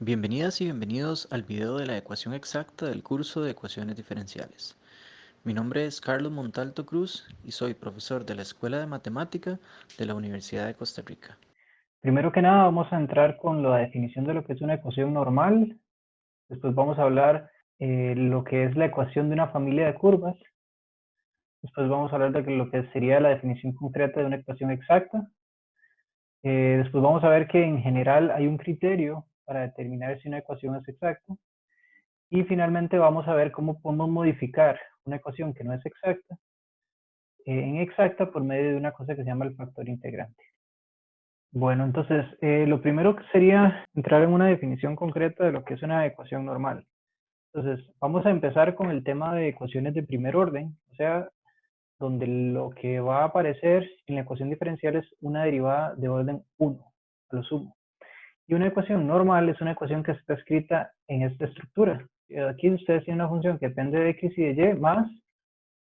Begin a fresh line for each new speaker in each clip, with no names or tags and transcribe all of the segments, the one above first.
Bienvenidas y bienvenidos al video de la ecuación exacta del curso de ecuaciones diferenciales. Mi nombre es Carlos Montalto Cruz y soy profesor de la Escuela de Matemática de la Universidad de Costa Rica.
Primero que nada vamos a entrar con la definición de lo que es una ecuación normal. Después vamos a hablar lo que es la ecuación de una familia de curvas. Después vamos a hablar de lo que sería la definición concreta de una ecuación exacta. Después vamos a ver que en general hay un criterio para determinar si una ecuación es exacta. Y finalmente vamos a ver cómo podemos modificar una ecuación que no es exacta en exacta por medio de una cosa que se llama el factor integrante. Bueno, entonces lo primero que sería entrar en una definición concreta de lo que es una ecuación normal. Entonces, vamos a empezar con el tema de ecuaciones de primer orden, o sea, donde lo que va a aparecer en la ecuación diferencial es una derivada de orden 1, a lo sumo. Y una ecuación normal es una ecuación que está escrita en esta estructura. Aquí ustedes tienen una función que depende de x y de y más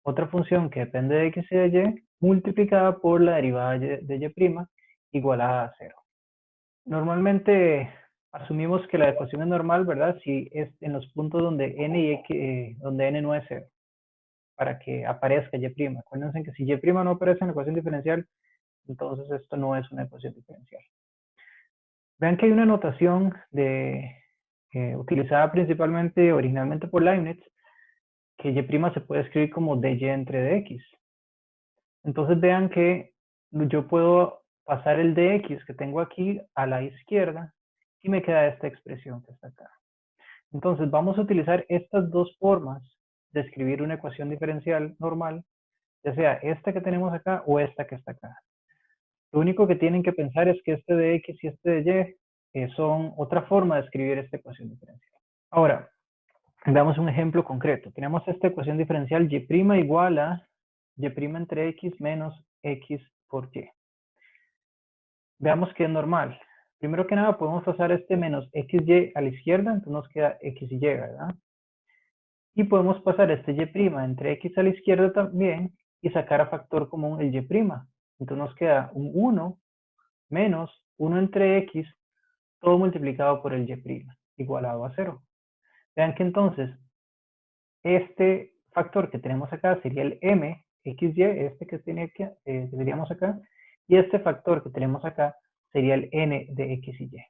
otra función que depende de x y de y multiplicada por la derivada de y igualada a 0. Normalmente asumimos que la ecuación es normal, ¿verdad? Si es en los puntos donde n, donde n no es 0, para que aparezca y'. Acuérdense que si y' no aparece en la ecuación diferencial, entonces esto no es una ecuación diferencial. Vean que hay una notación utilizada principalmente originalmente por Leibniz, que y' se puede escribir como dy entre dx. Entonces vean que yo puedo pasar el dx que tengo aquí a la izquierda y me queda esta expresión que está acá. Entonces vamos a utilizar estas dos formas de escribir una ecuación diferencial normal, ya sea esta que tenemos acá o esta que está acá. Lo único que tienen que pensar es que este de x y este de y son otra forma de escribir esta ecuación diferencial. Ahora, veamos un ejemplo concreto. Tenemos esta ecuación diferencial y' igual a y' entre x menos x por y. Veamos que es normal. Primero que nada podemos pasar este menos xy a la izquierda, entonces nos queda x y y, ¿verdad? Y podemos pasar este y' entre x a la izquierda también y sacar a factor común el y'. Entonces nos queda un 1 menos 1 entre x, todo multiplicado por el y', igualado a 0. Vean que entonces este factor que tenemos acá sería el m, xy, este que tendríamos acá, y este factor que tenemos acá sería el n de x y y.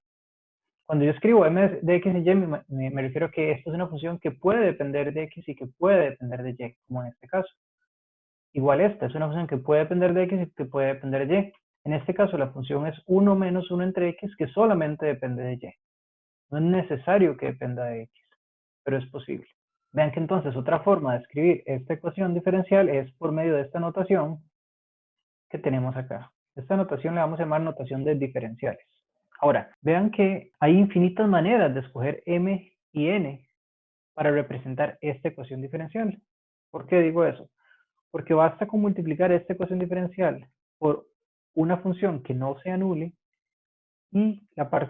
Cuando yo escribo m de x y y, me refiero a que esto es una función que puede depender de x y que puede depender de y, como en este caso. Igual esta es una función que puede depender de x y que puede depender de y. En este caso la función es 1 menos 1 entre x, que solamente depende de y. No es necesario que dependa de x, pero es posible. Vean que entonces otra forma de escribir esta ecuación diferencial es por medio de esta notación que tenemos acá. Esta notación le vamos a llamar notación de diferenciales. Ahora, vean que hay infinitas maneras de escoger m y n para representar esta ecuación diferencial. ¿Por qué digo eso? Porque basta con multiplicar esta ecuación diferencial por una función que no se anule y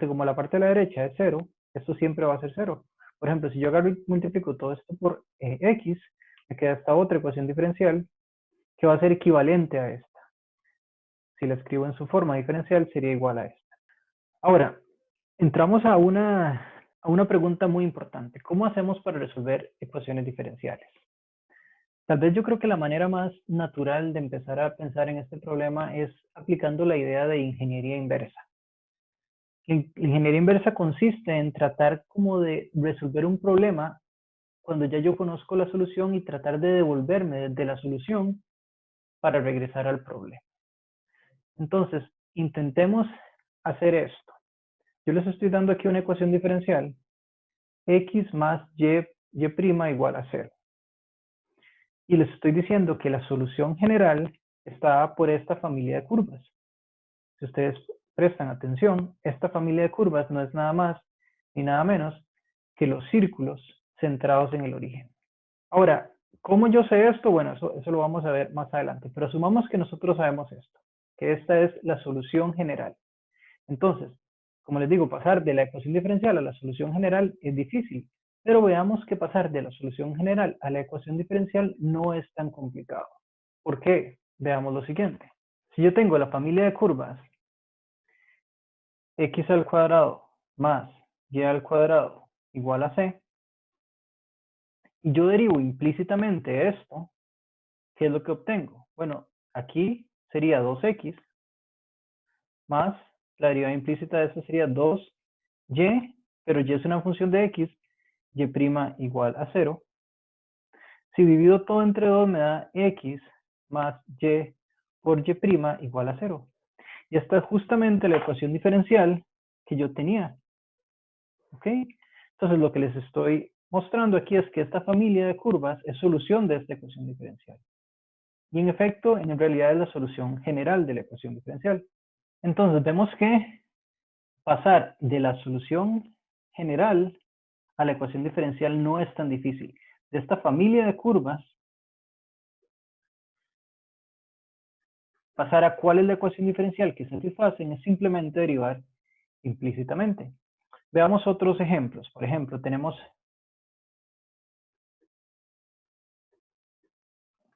como la parte de la derecha es 0, esto siempre va a ser 0. Por ejemplo, si yo agarro y multiplico todo esto por x, me queda esta otra ecuación diferencial que va a ser equivalente a esta. Si la escribo en su forma diferencial, sería igual a esta. Ahora, entramos a una pregunta muy importante. ¿Cómo hacemos para resolver ecuaciones diferenciales? Tal vez yo creo que la manera más natural de empezar a pensar en este problema es aplicando la idea de ingeniería inversa. La ingeniería inversa consiste en tratar como de resolver un problema cuando ya yo conozco la solución y tratar de devolverme desde la solución para regresar al problema. Entonces, intentemos hacer esto. Yo les estoy dando aquí una ecuación diferencial, x más y' igual a 0. Y les estoy diciendo que la solución general está por esta familia de curvas. Si ustedes prestan atención, esta familia de curvas no es nada más ni nada menos que los círculos centrados en el origen. Ahora, ¿cómo yo sé esto? Bueno, eso lo vamos a ver más adelante, pero asumamos que nosotros sabemos esto, que esta es la solución general. Entonces, como les digo, pasar de la ecuación diferencial a la solución general es difícil, pero veamos que pasar de la solución general a la ecuación diferencial no es tan complicado. ¿Por qué? Veamos lo siguiente. Si yo tengo la familia de curvas x al cuadrado más y al cuadrado igual a c, y yo derivo implícitamente esto, ¿qué es lo que obtengo? Bueno, aquí sería 2x más la derivada implícita de esto sería 2y, pero y es una función de x, y' igual a 0. Si divido todo entre 2 me da x más y por y' igual a 0. Y esta es justamente la ecuación diferencial que yo tenía. ¿Ok? Entonces lo que les estoy mostrando aquí es que esta familia de curvas es solución de esta ecuación diferencial. Y en efecto, en realidad es la solución general de la ecuación diferencial. Entonces vemos que pasar de la solución general a la ecuación diferencial no es tan difícil. De esta familia de curvas, pasar a cuál es la ecuación diferencial que satisfacen es simplemente derivar implícitamente. Veamos otros ejemplos. Por ejemplo,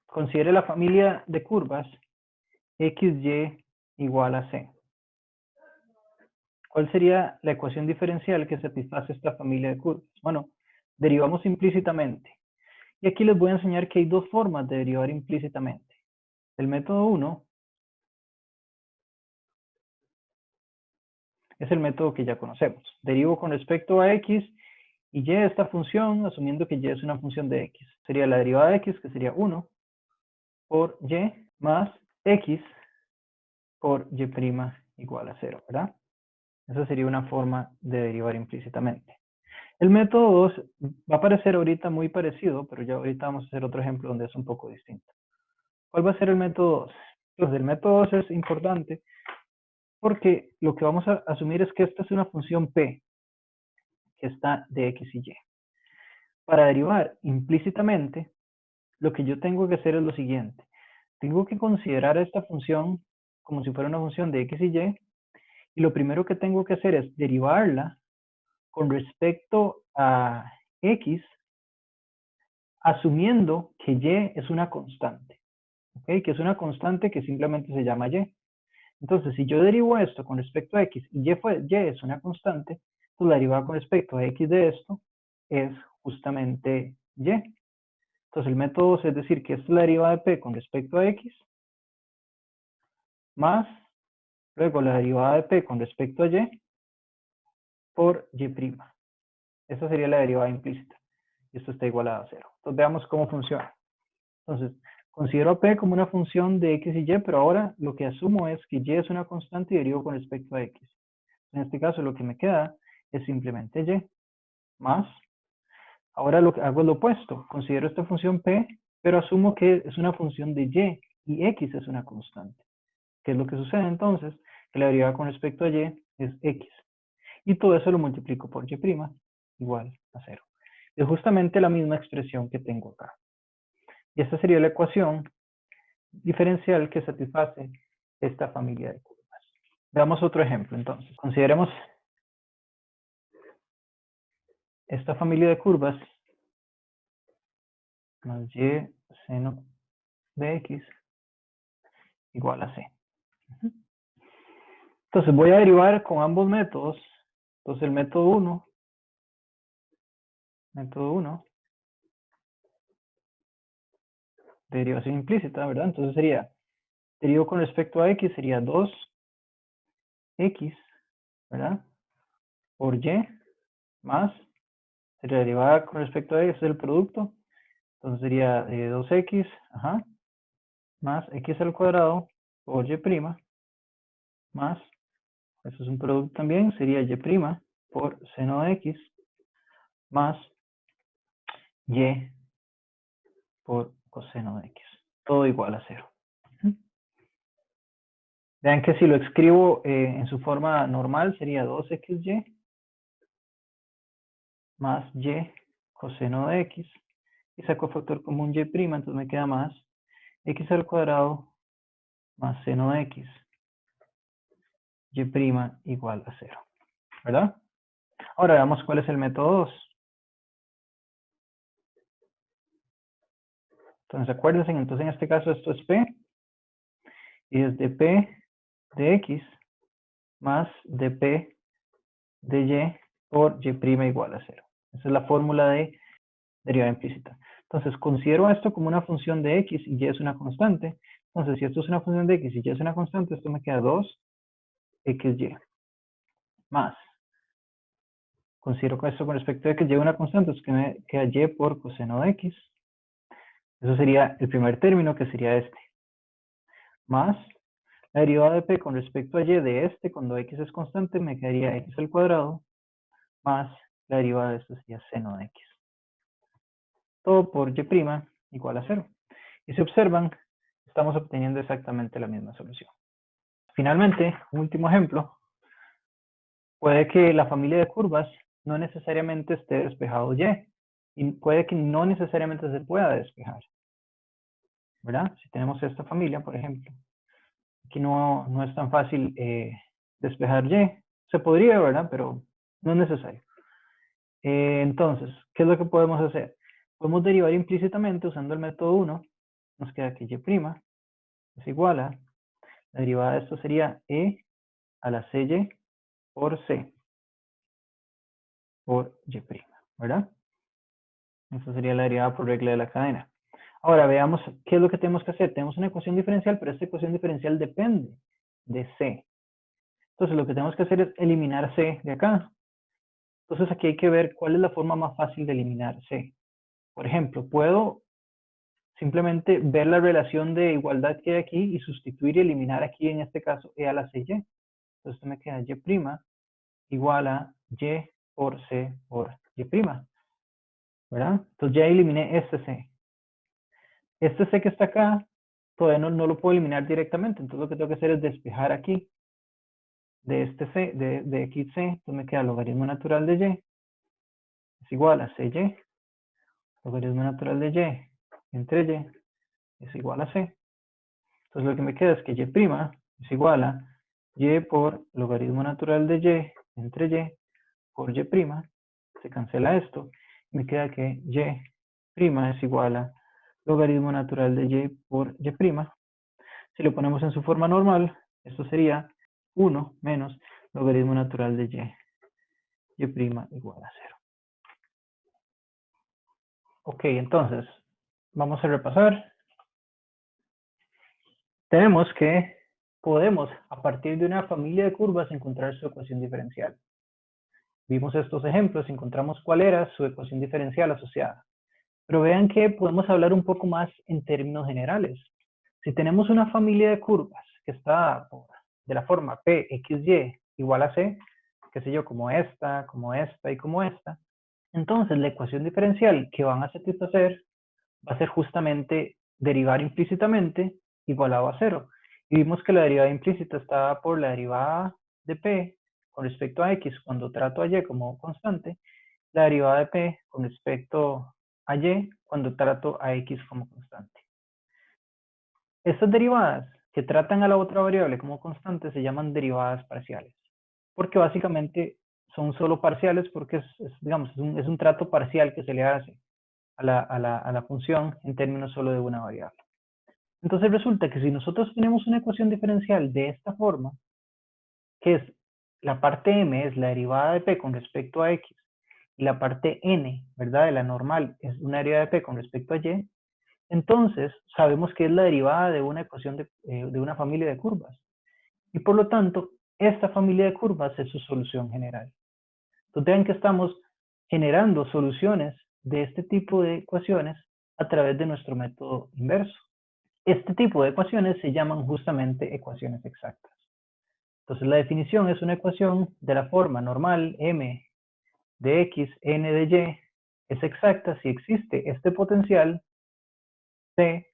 considere la familia de curvas xy igual a c. ¿Cuál sería la ecuación diferencial que satisface esta familia de curvas? Bueno, derivamos implícitamente. Y aquí les voy a enseñar que hay dos formas de derivar implícitamente. El método 1 es el método que ya conocemos. Derivo con respecto a x y y esta función, asumiendo que y es una función de x. Sería la derivada de x, que sería 1 por y más x por y' igual a 0, ¿verdad? Esa sería una forma de derivar implícitamente. El método 2 va a parecer ahorita muy parecido, pero ya ahorita vamos a hacer otro ejemplo donde es un poco distinto. ¿Cuál va a ser el método 2? Entonces, el método 2 es importante porque lo que vamos a asumir es que esta es una función p que está de x y y. Para derivar implícitamente, lo que yo tengo que hacer es lo siguiente. Tengo que considerar a esta función como si fuera una función de x y lo primero que tengo que hacer es derivarla con respecto a x, asumiendo que y es una constante, ¿ok? Que es una constante que simplemente se llama y. Entonces, si yo derivo esto con respecto a x y y es una constante, pues la derivada con respecto a x de esto es justamente y. Entonces, el método 2 es decir que esta es la derivada de p con respecto a x, más luego la derivada de p con respecto a y por y'. Esa sería la derivada implícita. Y esto está igualado a 0. Entonces, veamos cómo funciona. Entonces, considero a p como una función de x y y, pero ahora lo que asumo es que y es una constante y derivo con respecto a x. En este caso, lo que me queda es simplemente y, más. Ahora lo que hago es lo opuesto. Considero esta función p, pero asumo que es una función de y x es una constante. ¿Qué es lo que sucede entonces? Que la derivada con respecto a y es x. Y todo eso lo multiplico por y' igual a 0. Es justamente la misma expresión que tengo acá. Y esta sería la ecuación diferencial que satisface esta familia de curvas. Veamos otro ejemplo entonces. Consideremos esta familia de curvas más y seno de x igual a c. Entonces voy a derivar con ambos métodos. Entonces el método 1, derivación implícita, ¿verdad? Entonces sería, derivo con respecto a x, sería 2x, ¿verdad? Por y, más, sería derivada con respecto a x, es el producto. Entonces sería 2x, más x al cuadrado por y', más, eso es un producto también, sería y' por seno de x, más y por coseno de x. Todo igual a 0. Vean que si lo escribo en su forma normal sería 2xy más y coseno de x. Y saco factor común y', entonces me queda más x al cuadrado más seno de x. Y' igual a 0. ¿Verdad? Ahora veamos cuál es el método 2. Entonces acuérdense, entonces en este caso esto es p. Y es de p de x más de p de y por y' igual a 0. Esa es la fórmula de derivada implícita. Entonces, considero esto como una función de x y y es una constante. Entonces, si esto es una función de x y y es una constante, esto me queda 2xy más. Considero esto con respecto a que y una constante, es que me queda y por coseno de x. Eso sería el primer término, que sería este. Más la derivada de p con respecto a y de este, cuando x es constante, me quedaría x al cuadrado, más la derivada de esto sería seno de x. Todo por y' igual a 0. Y si observan, estamos obteniendo exactamente la misma solución. Finalmente, un último ejemplo. Puede que la familia de curvas no necesariamente esté despejado y puede que no necesariamente se pueda despejar, ¿verdad? Si tenemos esta familia, por ejemplo, aquí no es tan fácil despejar y. Se podría, ¿verdad? Pero no es necesario. Entonces, ¿qué es lo que podemos hacer? Podemos derivar implícitamente usando el método 1. Nos queda que y' es igual a, la derivada de esto sería e a la cy por c por y', ¿verdad? Esa sería la derivada por regla de la cadena. Ahora veamos qué es lo que tenemos que hacer. Tenemos una ecuación diferencial, pero esta ecuación diferencial depende de c. Entonces lo que tenemos que hacer es eliminar c de acá. Entonces aquí hay que ver cuál es la forma más fácil de eliminar c. Por ejemplo, puedo simplemente ver la relación de igualdad que hay aquí y sustituir y eliminar aquí, en este caso, e a la cy. Entonces esto me queda y' igual a y por c por y', ¿verdad? Entonces ya eliminé este c. Este c que está acá, todavía no lo puedo eliminar directamente, entonces lo que tengo que hacer es despejar aquí de este c, de xc, entonces me queda logaritmo natural de y es igual a cy, logaritmo natural de y entre y es igual a c. Entonces lo que me queda es que y' es igual a y por logaritmo natural de y entre y por y', se cancela esto, me queda que y' es igual a logaritmo natural de y por y'. Si lo ponemos en su forma normal, esto sería 1 menos logaritmo natural de y igual a 0. Ok, entonces, vamos a repasar. Tenemos que podemos, a partir de una familia de curvas, encontrar su ecuación diferencial. Vimos estos ejemplos, encontramos cuál era su ecuación diferencial asociada. Pero vean que podemos hablar un poco más en términos generales. Si tenemos una familia de curvas que está de la forma p, x, y igual a c, qué sé yo, como esta y como esta, entonces la ecuación diferencial que van a satisfacer va a ser justamente derivar implícitamente igualado a 0. Y vimos que la derivada implícita está por la derivada de p con respecto a x cuando trato a y como constante, la derivada de p con respecto a y cuando trato a x como constante. Estas derivadas que tratan a la otra variable como constante se llaman derivadas parciales, porque básicamente son solo parciales porque digamos, es un trato parcial que se le hace a la función en términos solo de una variable. Entonces resulta que si nosotros tenemos una ecuación diferencial de esta forma, que es la parte m es la derivada de p con respecto a x, y la parte n, ¿verdad? De la normal es una derivada de p con respecto a y, entonces sabemos que es la derivada de una ecuación de una familia de curvas. Y por lo tanto, esta familia de curvas es su solución general. Entonces vean que estamos generando soluciones de este tipo de ecuaciones a través de nuestro método inverso. Este tipo de ecuaciones se llaman justamente ecuaciones exactas. Entonces la definición es una ecuación de la forma normal m de x, n de y, es exacta si existe este potencial c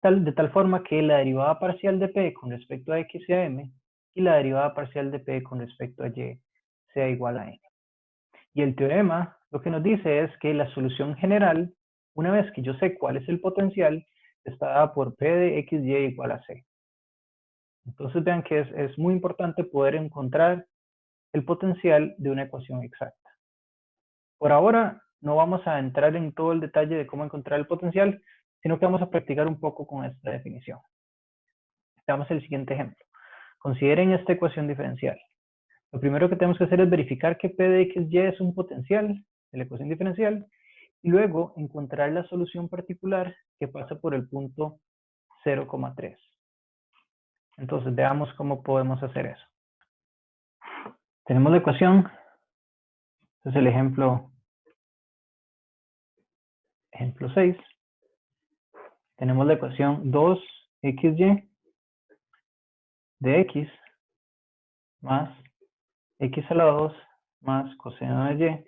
de tal forma que la derivada parcial de p con respecto a x sea m y la derivada parcial de p con respecto a y sea igual a n. Y el teorema lo que nos dice es que la solución general, una vez que yo sé cuál es el potencial, está dada por p de x, y igual a c. Entonces vean que es muy importante poder encontrar el potencial de una ecuación exacta. Por ahora no vamos a entrar en todo el detalle de cómo encontrar el potencial, sino que vamos a practicar un poco con esta definición. Veamos el siguiente ejemplo. Consideren esta ecuación diferencial. Lo primero que tenemos que hacer es verificar que P de XY es un potencial de la ecuación diferencial y luego encontrar la solución particular que pasa por el punto 0,3. Entonces veamos cómo podemos hacer eso. Tenemos la ecuación, este es el ejemplo 6. Tenemos la ecuación 2xy de x más x a la 2 más coseno de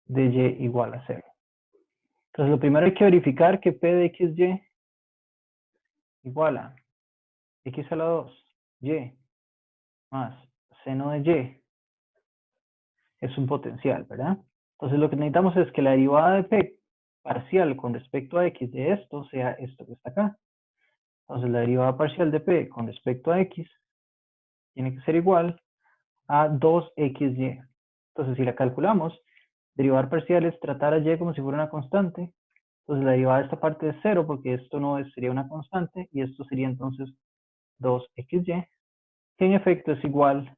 y igual a 0. Entonces lo primero hay que verificar que P de xy igual a x a la 2, y más seno de y es un potencial, ¿verdad? Entonces lo que necesitamos es que la derivada de P parcial con respecto a x de esto sea esto que está acá. Entonces la derivada parcial de P con respecto a x tiene que ser igual a 2xy. Entonces si la calculamos, derivar parcial es tratar a y como si fuera una constante. Entonces la derivada de esta parte es 0 porque esto no sería una constante y esto sería entonces 2xy, que en efecto es igual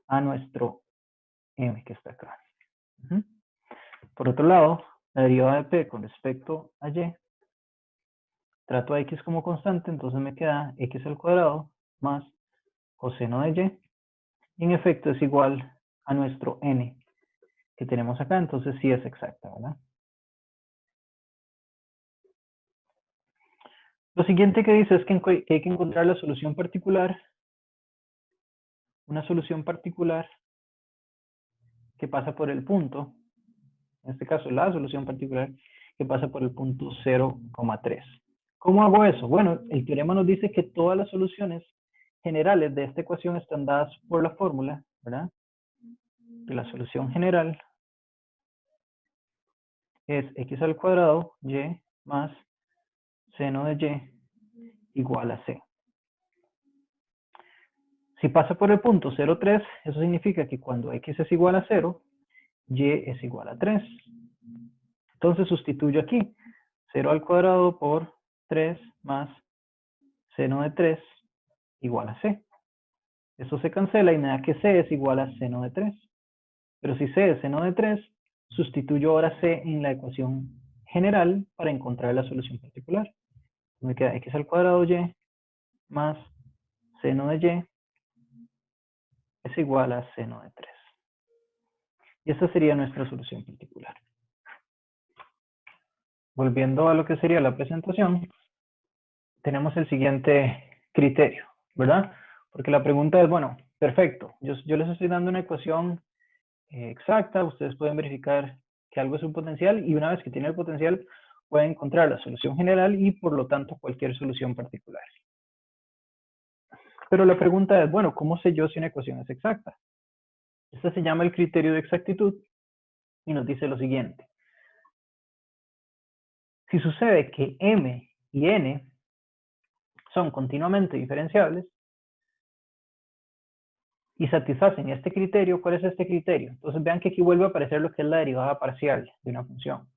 a nuestro m que está acá. Por otro lado, la derivada de p con respecto a y, trato a x como constante, entonces me queda x al cuadrado más coseno de y, y en efecto es igual a nuestro n que tenemos acá, entonces sí es exacta, ¿verdad? Lo siguiente que dice es que hay que encontrar la solución particular, una solución particular que pasa por el punto, en este caso la solución particular que pasa por el punto 0,3. ¿Cómo hago eso? Bueno, el teorema nos dice que todas las soluciones generales de esta ecuación están dadas por la fórmula, ¿verdad? Que la solución general es x al cuadrado y más seno de y igual a c. Si pasa por el punto 0,3, eso significa que cuando x es igual a 0, y es igual a 3. Entonces sustituyo aquí 0 al cuadrado por 3 más seno de 3 igual a c. Eso se cancela y me da que c es igual a seno de 3. Pero si c es seno de 3, sustituyo ahora c en la ecuación general para encontrar la solución particular. Me queda x al cuadrado y más seno de y es igual a seno de 3. Y esta sería nuestra solución particular. Volviendo a lo que sería la presentación, tenemos el siguiente criterio, ¿verdad? Porque la pregunta es, bueno, perfecto, yo les estoy dando una ecuación exacta, ustedes pueden verificar que algo es un potencial y una vez que tiene el potencial pueden encontrar la solución general y por lo tanto cualquier solución particular. Pero la pregunta es, bueno, ¿cómo sé yo si una ecuación es exacta? Este se llama el criterio de exactitud y nos dice lo siguiente. Si sucede que m y n son continuamente diferenciables y satisfacen este criterio, ¿cuál es este criterio? Entonces vean que aquí vuelve a aparecer lo que es la derivada parcial de una función.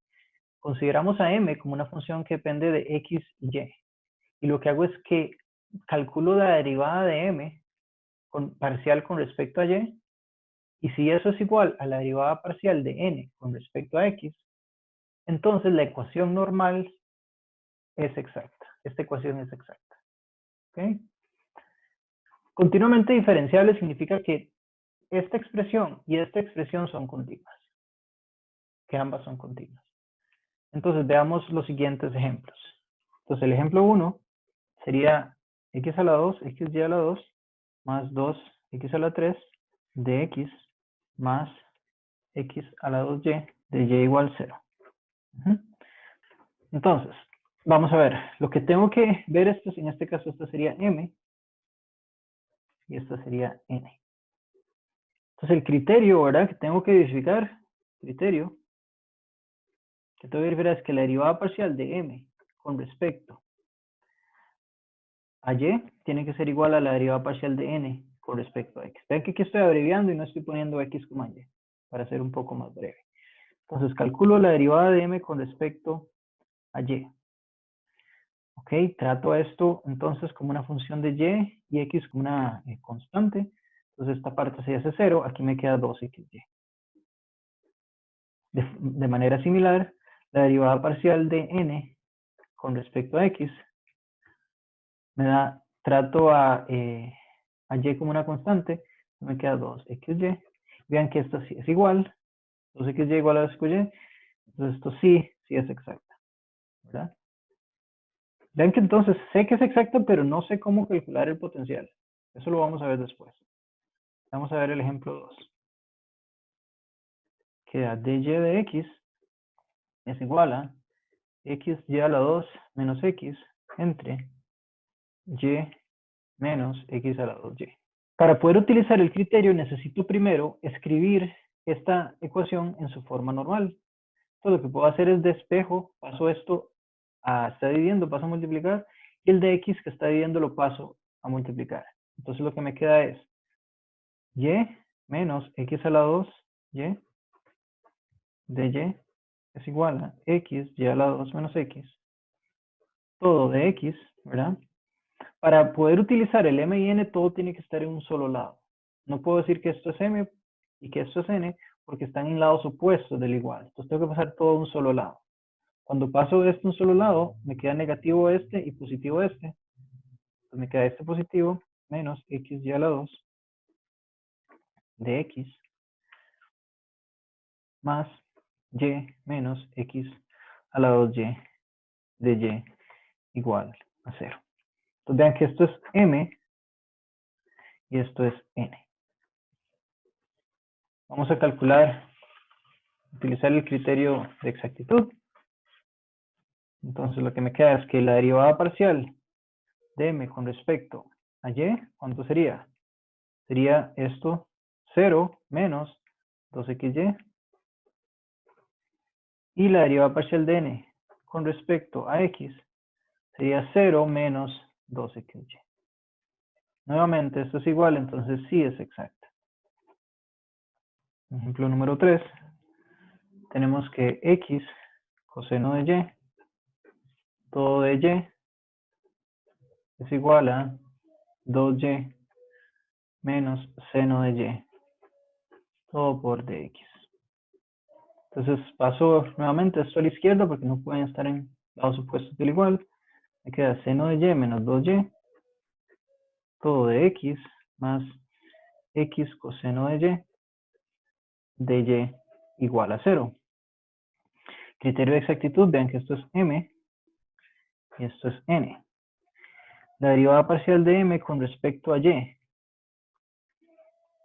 Consideramos a m como una función que depende de x y y. Y lo que hago es que calculo la derivada de m parcial con respecto a y. Y si eso es igual a la derivada parcial de n con respecto a x, entonces la ecuación normal es exacta. Esta ecuación es exacta. ¿Okay? Continuamente diferenciable significa que esta expresión y esta expresión son continuas. Que ambas son continuas. Entonces veamos los siguientes ejemplos. Entonces el ejemplo 1 sería x a la 2, xy a la 2, más 2x a la 3 de x más x a la 2y de y igual 0. Entonces, vamos a ver, lo que tengo que ver esto, en este caso esta sería m y esta sería n. Entonces el criterio, ¿verdad? Que tengo que verificar, criterio, que tengo que verificar es que la derivada parcial de m con respecto a y tiene que ser igual a la derivada parcial de n con respecto a x. Vean que aquí estoy abreviando y no estoy poniendo x como y, para ser un poco más breve. Entonces calculo la derivada de m con respecto a y. Ok, trato esto entonces como una función de y x como una constante. Entonces esta parte se hace 0, aquí me queda 2xy. De manera similar, la derivada parcial de n con respecto a x me da, trato a y como una constante, me queda 2xy. Vean que esto sí es igual, 2xy igual a 2y, entonces esto sí es exacto, ¿verdad? Vean que entonces sé que es exacto, pero no sé cómo calcular el potencial. Eso lo vamos a ver después. Vamos a ver el ejemplo 2. Queda dy de x es igual a xy a la 2 menos x entre y menos x a la 2y. Para poder utilizar el criterio necesito primero escribir esta ecuación en su forma normal. Entonces lo que puedo hacer es despejo, paso esto a está dividiendo, paso a multiplicar, y el de x que está dividiendo lo paso a multiplicar. Entonces lo que me queda es y menos x a la 2, y de y es igual a x, y a la 2 menos x, todo de x, ¿verdad? Para poder utilizar el m y n, todo tiene que estar en un solo lado. No puedo decir que esto es m y que esto es n, porque están en lados opuestos del igual. Entonces tengo que pasar todo a un solo lado. Cuando paso esto a un solo lado, me queda negativo este y positivo este. Entonces me queda este positivo menos xy a la 2 de x más y menos x a la 2y de y igual a 0. Entonces vean que esto es m y esto es n. Vamos a calcular, utilizar el criterio de exactitud. Entonces lo que me queda es que la derivada parcial de m con respecto a y, ¿cuánto sería? Sería esto 0 menos 2xy. Y la derivada parcial de n con respecto a x sería 0 menos 2xy. Nuevamente, esto es igual, entonces sí es exacto. Ejemplo número 3. Tenemos que x coseno de y, todo de y, es igual a 2y menos seno de y, todo por dx. Entonces paso nuevamente esto a la izquierda porque no pueden estar en lados opuestos del igual. Me queda seno de y menos 2y, todo de x más x coseno de y igual a 0. Criterio de exactitud, vean que esto es m y esto es n. La derivada parcial de m con respecto a y.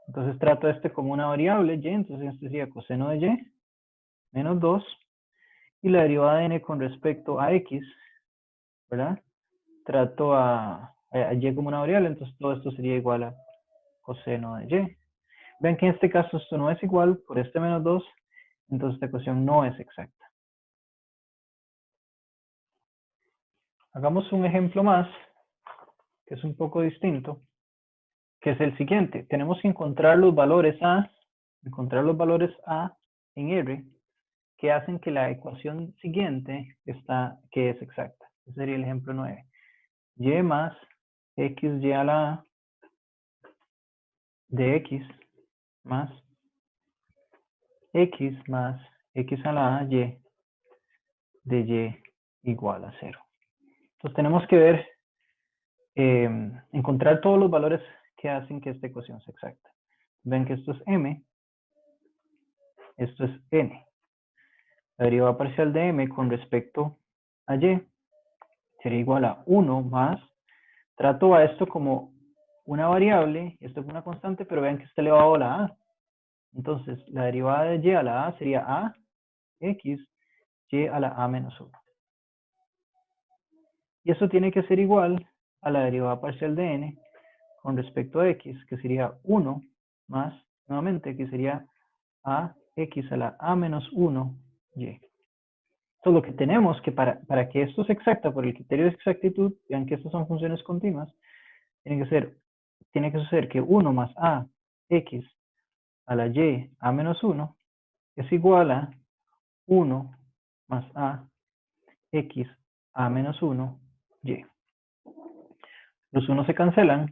Entonces trato este como una variable y, entonces esto sería coseno de y menos 2. Y la derivada de n con respecto a x, ¿verdad? Trato a y como una variable, entonces todo esto sería igual a coseno de y. Ven que en este caso esto no es igual por este menos 2, entonces esta ecuación no es exacta. Hagamos un ejemplo más, que es un poco distinto, que es el siguiente. Tenemos que encontrar los valores A en R, que hacen que la ecuación siguiente que es exacta. Ese sería el ejemplo 9. Y más xy a la A de x más x más x a la A y de y igual a 0. Entonces tenemos que ver, encontrar todos los valores que hacen que esta ecuación sea exacta. Ven que esto es m, esto es n. La derivada parcial de m con respecto a y sería igual a 1 más, trato a esto como una variable, esto es una constante, pero vean que está elevado a la a. Entonces, la derivada de y a la a sería a x y a la a menos 1. Y eso tiene que ser igual a la derivada parcial de n con respecto a x, que sería 1 más, nuevamente, que sería a x a la a menos 1 y. Entonces, lo que tenemos que para que esto sea exacta por el criterio de exactitud, vean que estas son funciones continuas, tiene que suceder que 1 más a x a la y a menos 1 es igual a 1 más a x a menos 1 y. Los 1 se cancelan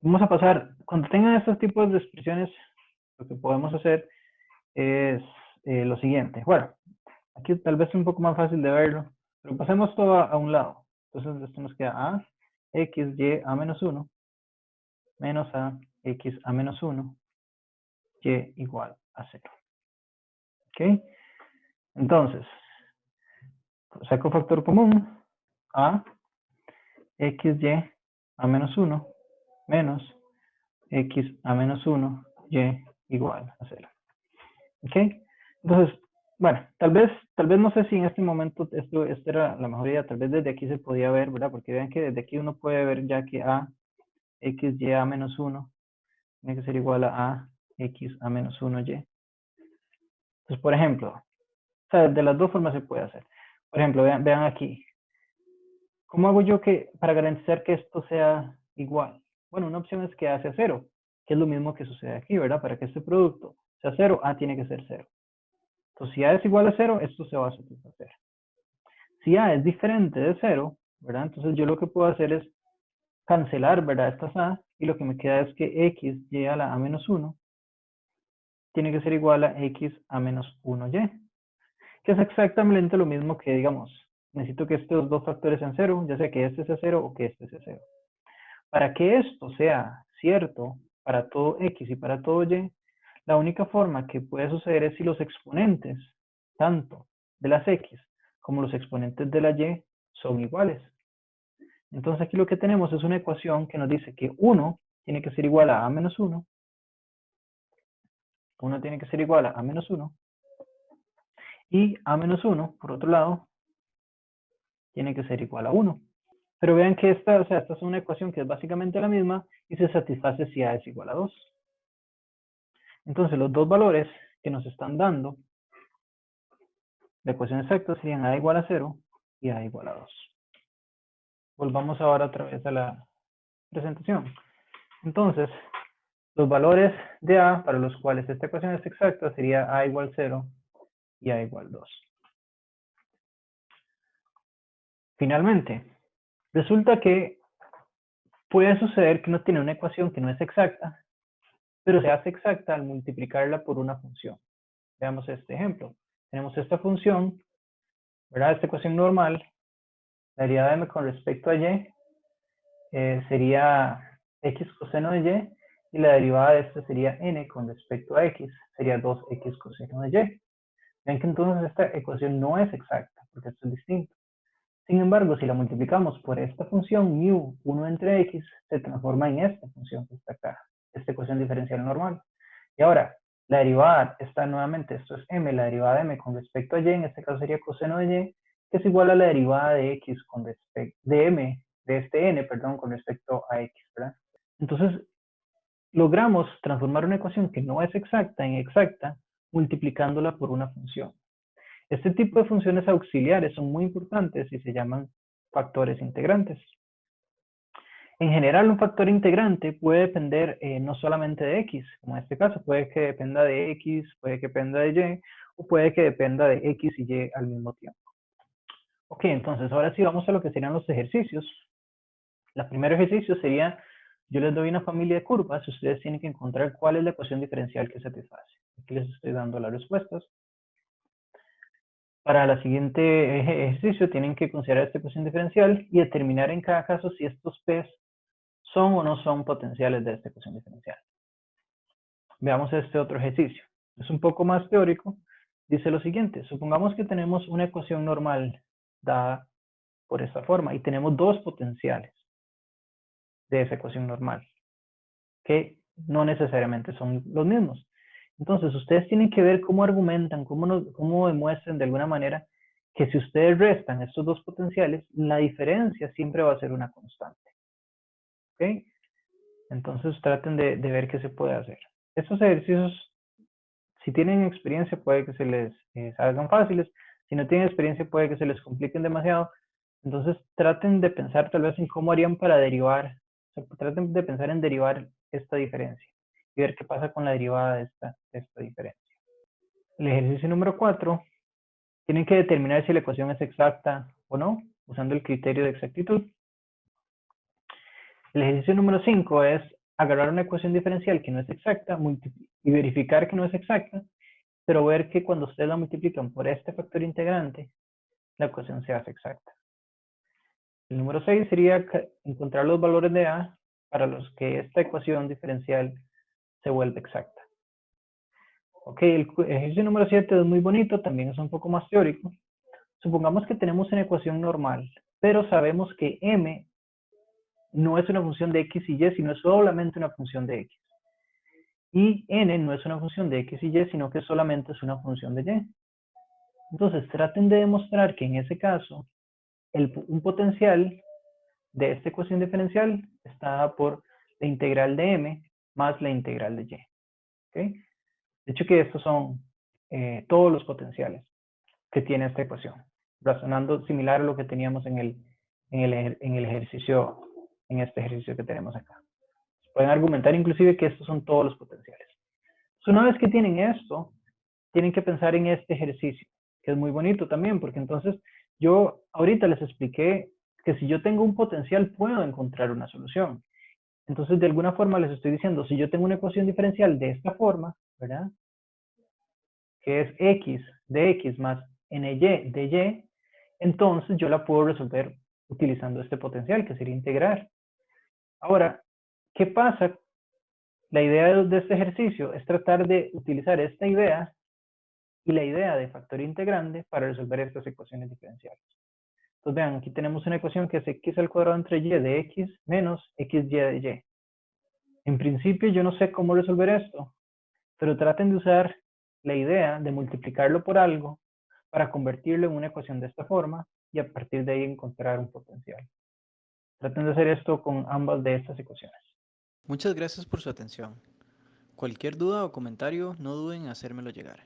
Vamos a pasar, cuando tengan estos tipos de expresiones, lo que podemos hacer es lo siguiente. Bueno, aquí tal vez es un poco más fácil de verlo, pero pasemos todo a un lado. Entonces esto nos queda a x, y, a menos 1, menos a x, a menos 1, y igual a 0. ¿Ok? Entonces, saco factor común, a x, y, a menos 1, menos x, a menos 1, y igual a 0. ¿Ok? Entonces, bueno, tal vez no sé si en este momento esto era la mejor idea, tal vez desde aquí se podía ver, ¿verdad? Porque vean que desde aquí uno puede ver ya que a x, y, a menos 1 tiene que ser igual a x, a menos 1, y. Entonces, por ejemplo, o sea, de las dos formas se puede hacer. Por ejemplo, vean aquí. ¿Cómo hago yo que para garantizar que esto sea igual? Bueno, una opción es que A sea 0, que es lo mismo que sucede aquí, ¿verdad? Para que este producto sea 0, A tiene que ser 0. Entonces, si A es igual a 0, esto se va a satisfacer. Si A es diferente de 0, ¿verdad? Entonces yo lo que puedo hacer es cancelar, ¿verdad? Estas A, y lo que me queda es que x y a la a menos 1 tiene que ser igual a x a menos 1y, que es exactamente lo mismo que, digamos, necesito que estos dos factores sean 0, ya sea que este sea 0 o que este sea 0. Para que esto sea cierto para todo x y para todo y, la única forma que puede suceder es si los exponentes, tanto de las x como los exponentes de la y, son iguales. Entonces aquí lo que tenemos es una ecuación que nos dice que 1 tiene que ser igual a menos 1, 1 tiene que ser igual a menos 1, y a menos 1, por otro lado, tiene que ser igual a 1. Pero vean que esta es una ecuación que es básicamente la misma y se satisface si A es igual a 2. Entonces los dos valores que nos están dando la ecuación exacta serían A igual a 0 y A igual a 2. Volvamos ahora otra vez a la presentación. Entonces, los valores de A para los cuales esta ecuación es exacta sería A igual 0 y A igual 2. Finalmente, resulta que puede suceder que uno tiene una ecuación que no es exacta, pero se hace exacta al multiplicarla por una función. Veamos este ejemplo. Tenemos esta función, ¿verdad? Esta ecuación normal, la derivada de m con respecto a y sería x coseno de y la derivada de esto sería n con respecto a x, sería 2x coseno de y. Ven que entonces esta ecuación no es exacta, porque esto es distinto. Sin embargo, si la multiplicamos por esta función mu 1 entre x, se transforma en esta función que está acá, esta ecuación diferencial normal. Y ahora, la derivada está nuevamente, esto es m, la derivada de m con respecto a y, en este caso sería coseno de y, que es igual a la derivada de x con respecto, de m, de este n, perdón, con respecto a x, ¿verdad? Entonces, logramos transformar una ecuación que no es exacta en exacta, multiplicándola por una función. Este tipo de funciones auxiliares son muy importantes y se llaman factores integrantes. En general, un factor integrante puede depender no solamente de x, como en este caso, puede que dependa de x, puede que dependa de y, o puede que dependa de x y y al mismo tiempo. Ok, entonces ahora sí vamos a lo que serían los ejercicios. El primer ejercicio sería, yo les doy una familia de curvas y ustedes tienen que encontrar cuál es la ecuación diferencial que satisface. Aquí les estoy dando las respuestas. Para el siguiente ejercicio tienen que considerar esta ecuación diferencial y determinar en cada caso si estos P's son o no son potenciales de esta ecuación diferencial. Veamos este otro ejercicio. Es un poco más teórico. Dice lo siguiente, supongamos que tenemos una ecuación normal dada por esta forma y tenemos dos potenciales de esa ecuación normal, que no necesariamente son los mismos. Entonces, ustedes tienen que ver cómo argumentan, cómo demuestran de alguna manera que si ustedes restan estos dos potenciales, la diferencia siempre va a ser una constante. ¿Ok? Entonces, traten de ver qué se puede hacer. Estos ejercicios, si tienen experiencia, puede que se les salgan fáciles. Si no tienen experiencia, puede que se les compliquen demasiado. Entonces, traten de pensar tal vez en cómo harían para derivar. O sea, traten de pensar en derivar esta diferencia y ver qué pasa con la derivada de esta diferencia. El ejercicio número 4, tienen que determinar si la ecuación es exacta o no, usando el criterio de exactitud. El ejercicio número 5 es agarrar una ecuación diferencial que no es exacta y verificar que no es exacta, pero ver que cuando ustedes la multiplican por este factor integrante, la ecuación se hace exacta. El número 6 sería encontrar los valores de A para los que esta ecuación diferencial se vuelve exacta. Ok, el ejercicio número 7 es muy bonito, también es un poco más teórico. Supongamos que tenemos una ecuación normal, pero sabemos que m no es una función de x y y, sino es solamente una función de x. Y n no es una función de x y y, sino que solamente es una función de y. Entonces, traten de demostrar que en ese caso, un potencial de esta ecuación diferencial está dada por la integral de m más la integral de y. ¿Okay? De hecho que estos son todos los potenciales que tiene esta ecuación, razonando similar a lo que teníamos en el ejercicio, en este ejercicio que tenemos acá. Pueden argumentar inclusive que estos son todos los potenciales. Entonces, una vez que tienen esto, tienen que pensar en este ejercicio, que es muy bonito también, porque entonces yo ahorita les expliqué que si yo tengo un potencial puedo encontrar una solución. Entonces, de alguna forma les estoy diciendo, si yo tengo una ecuación diferencial de esta forma, ¿verdad? Que es x de x más ny de y, entonces yo la puedo resolver utilizando este potencial, que sería integrar. Ahora, ¿qué pasa? La idea de este ejercicio es tratar de utilizar esta idea y la idea de factor integrante para resolver estas ecuaciones diferenciales. Entonces vean, aquí tenemos una ecuación que es x al cuadrado entre y de x menos xy de y. En principio yo no sé cómo resolver esto, pero traten de usar la idea de multiplicarlo por algo para convertirlo en una ecuación de esta forma y a partir de ahí encontrar un potencial. Traten de hacer esto con ambas de estas ecuaciones.
Muchas gracias por su atención. Cualquier duda o comentario, no duden en hacérmelo llegar.